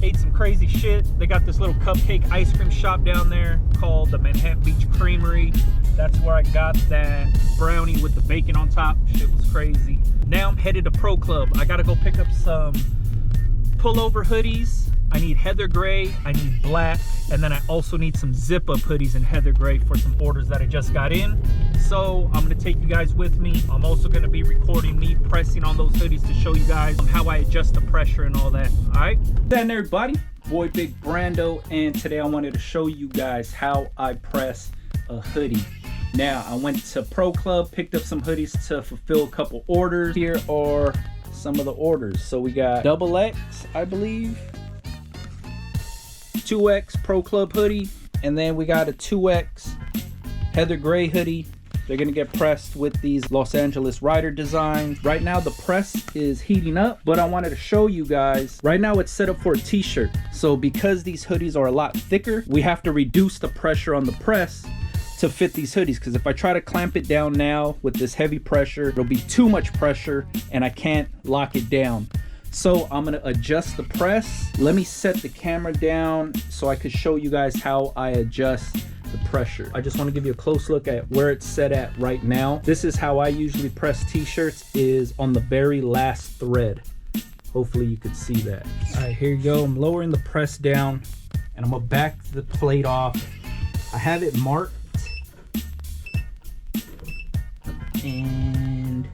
ate some crazy shit. They got this little cupcake ice cream shop down there called the Manhattan Beach Creamery. That's where I got that brownie with the bacon on top. Shit was crazy. Now I'm headed to Pro Club. I gotta go pick up some pullover hoodies. I need heather gray, I need black, and then I also need some zip up hoodies in heather gray for some orders that I just got in. So I'm gonna take you guys with me. I'm also gonna be recording me pressing on those hoodies to show you guys how I adjust the pressure and all that. All right, then everybody, boy Big Brando, and today I wanted to show you guys how I press a hoodie. Now I went to Pro Club, picked up some hoodies to fulfill a couple orders. Here are some of the orders. So we got XX, I believe, 2X Pro Club hoodie, and then we got a 2X heather gray hoodie. They're gonna get pressed with these Los Angeles Rider designs. Right now the press is heating up, but I wanted to show you guys. Right now it's set up for a t-shirt. So because these hoodies are a lot thicker, we have to reduce the pressure on the press to fit these hoodies, because if I try to clamp it down now with this heavy pressure, it'll be too much pressure and I can't lock it down. So I'm gonna adjust the press. Let me set the camera down so I could show you guys how I adjust the pressure. I just want to give you a close look at where it's set at right now. This is how I usually press t-shirts, is on the very last thread. Hopefully you could see that. All right, here you go. I'm lowering the press down and I'm gonna back the plate off. I have it marked, and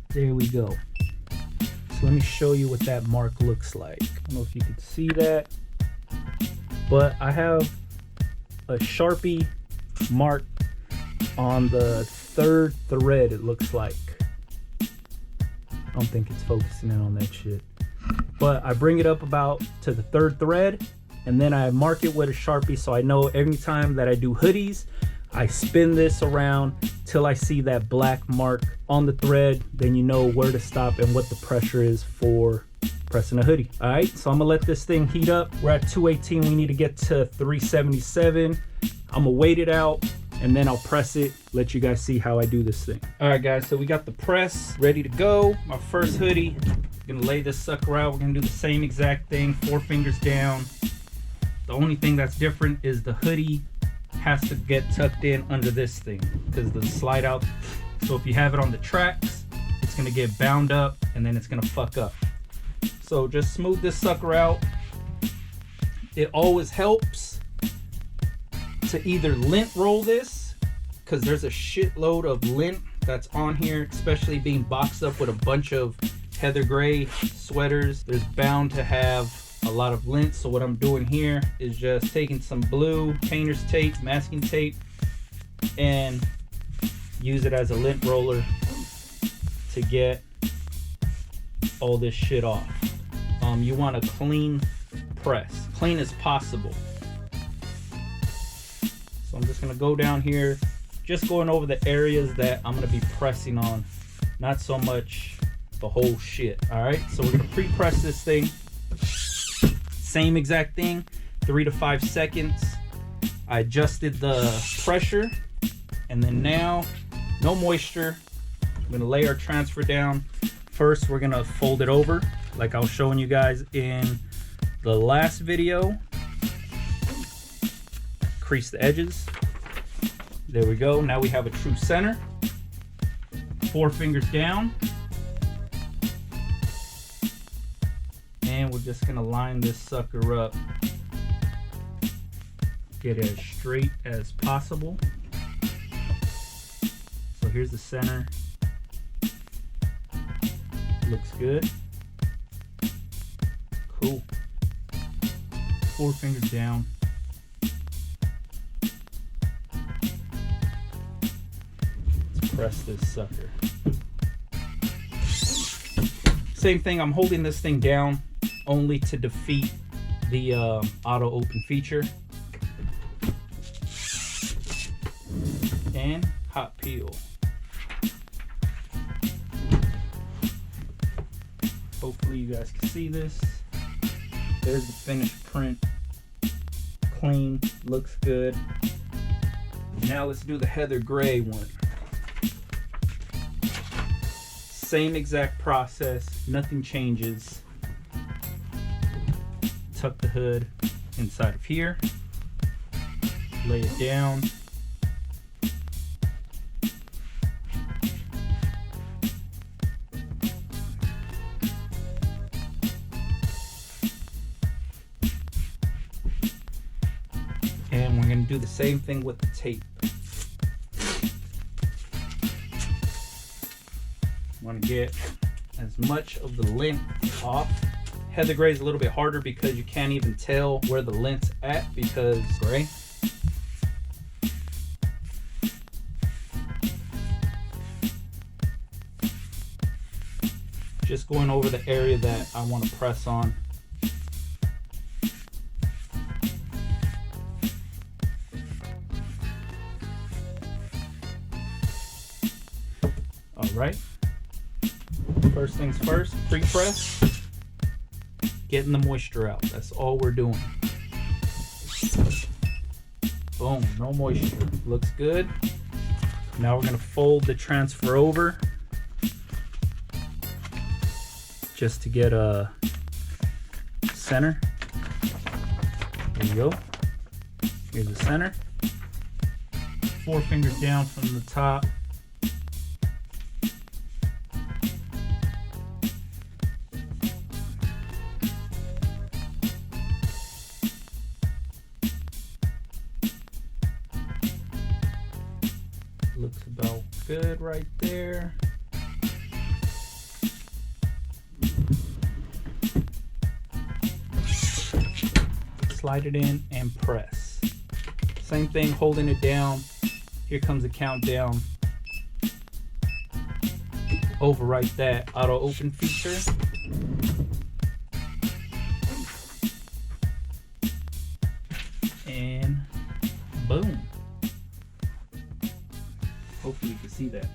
there we go. So let me show you what that mark looks like. I don't know if you can see that, but I have a Sharpie mark on the third thread, it looks like. I don't think it's focusing in on that shit. But I bring it up about to the third thread, and then I mark it with a Sharpie so I know every time that I do hoodies, I spin this around till I see that black mark on the thread. Then you know where to stop and what the pressure is for pressing a hoodie. All right, so I'm gonna let this thing heat up. We're at 218, we need to get to 377. I'm gonna wait it out and then I'll press it, let you guys see how I do this thing. All right guys, so we got the press ready to go. My first hoodie, gonna lay this sucker out. We're gonna do the same exact thing, 4 fingers down. The only thing that's different is the hoodie has to get tucked in under this thing because the slide out. So if you have it on the tracks, it's gonna get bound up and then it's gonna fuck up. So just smooth this sucker out. It always helps to either lint roll this, because there's a shitload of lint that's on here, especially being boxed up with a bunch of heather gray sweaters. There's bound to have a lot of lint. So what I'm doing here is just taking some blue painter's tape, masking tape, and use it as a lint roller to get all this shit off. You want a clean press, clean as possible. So I'm just gonna go down here, just going over the areas that I'm gonna be pressing on, not so much the whole shit. All right, so we're gonna pre-press this thing. Same exact thing, 3 to 5 seconds. I adjusted the pressure, and then now, no moisture. I'm gonna lay our transfer down. First, we're gonna fold it over, like I was showing you guys in the last video. Crease the edges. There we go. Now we have a true center. 4 fingers down. And we're just gonna line this sucker up. Get it as straight as possible. So here's the center. Looks good. Cool. 4 fingers down. Let's press this sucker. Same thing, I'm holding this thing down only to defeat the auto open feature. And hot peel. Hopefully you guys can see this. There's the finished print. Clean, looks good. Now let's do the heather gray one. Same exact process, nothing changes. tuck the hood inside of here, lay it down. And we're going to do the same thing with the tape. Want to get as much of the length off. Heather gray is a little bit harder because you can't even tell where the length's at because gray. Just going over the area that I want to press on. All right. First things first, pre-press. Getting the moisture out. That's all we're doing. Boom, no moisture. Looks good. Now we're gonna fold the transfer over just to get a center. There you go. Here's the center. 4 fingers down from the top. Looks about good right there. Slide it in and press. Same thing, holding it down. Here comes the countdown. Overwrite that auto open feature. And boom. Hopefully you can see that.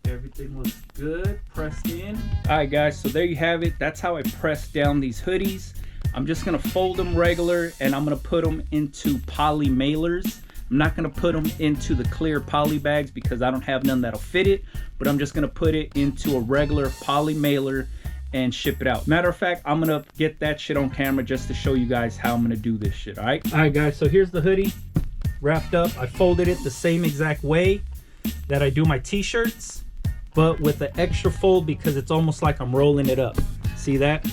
Everything looks good, pressed in. All right guys, so there you have it. That's how I press down these hoodies. I'm just gonna fold them regular and I'm gonna put them into poly mailers. I'm not gonna put them into the clear poly bags because I don't have none that'll fit it, but I'm just gonna put it into a regular poly mailer and ship it out. Matter of fact, I'm gonna get that shit on camera just to show you guys how I'm gonna do this shit, all right? All right guys, so here's the hoodie wrapped up. I folded it the same exact way that I do my t-shirts, but with the extra fold because it's almost like I'm rolling it up. See that?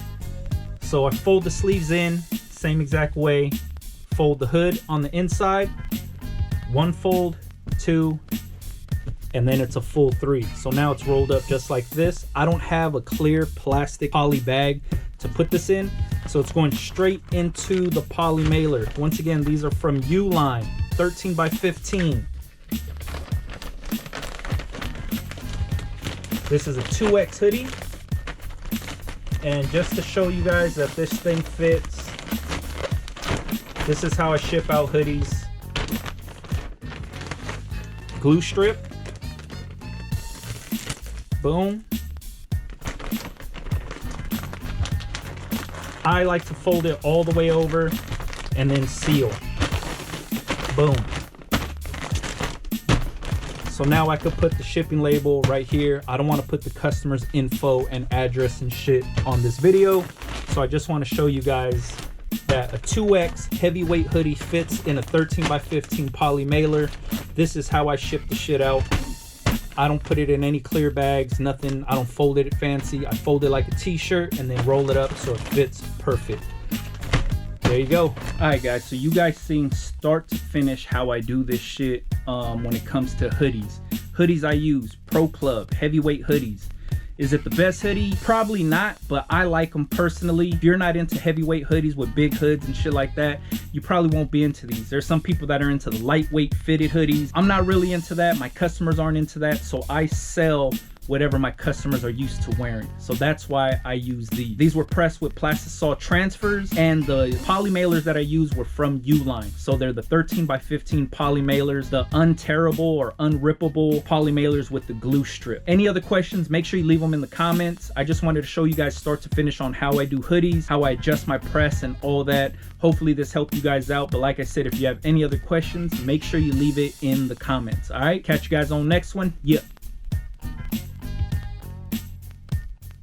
So I fold the sleeves in, same exact way. Fold the hood on the inside, 1 fold, 2, and then it's a full 3. So now it's rolled up just like this. I don't have a clear plastic poly bag to put this in, so it's going straight into the poly mailer. Once again, these are from Uline, 13 by 15. This is a 2X hoodie. And just to show you guys that this thing fits, this is how I ship out hoodies. Glue strip. Boom. I like to fold it all the way over and then seal. Boom. So now I could put the shipping label right here. I don't want to put the customer's info and address and shit on this video. So I just want to show you guys that a 2X heavyweight hoodie fits in a 13 by 15 poly mailer. This is how I ship the shit out. I don't put it in any clear bags, nothing. I don't fold it fancy. I fold it like a t-shirt and then roll it up so it fits perfect. There you go. All right guys, so you guys seen start to finish how I do this shit when it comes to hoodies. Hoodies I use, Pro Club, heavyweight hoodies. Is it the best hoodie? Probably not, but I like them personally. If you're not into heavyweight hoodies with big hoods and shit like that, you probably won't be into these. There's some people that are into the lightweight fitted hoodies. I'm not really into that. My customers aren't into that, so I sell whatever my customers are used to wearing. So that's why I use these. These were pressed with plastisol transfers, and the poly mailers that I use were from Uline. So they're the 13 by 15 poly mailers, the unterrible or unrippable poly mailers with the glue strip. Any other questions, make sure you leave them in the comments. I just wanted to show you guys start to finish on how I do hoodies, how I adjust my press and all that. Hopefully this helped you guys out, but like I said, if you have any other questions, make sure you leave it in the comments. All right, catch you guys on the next one. Yeah.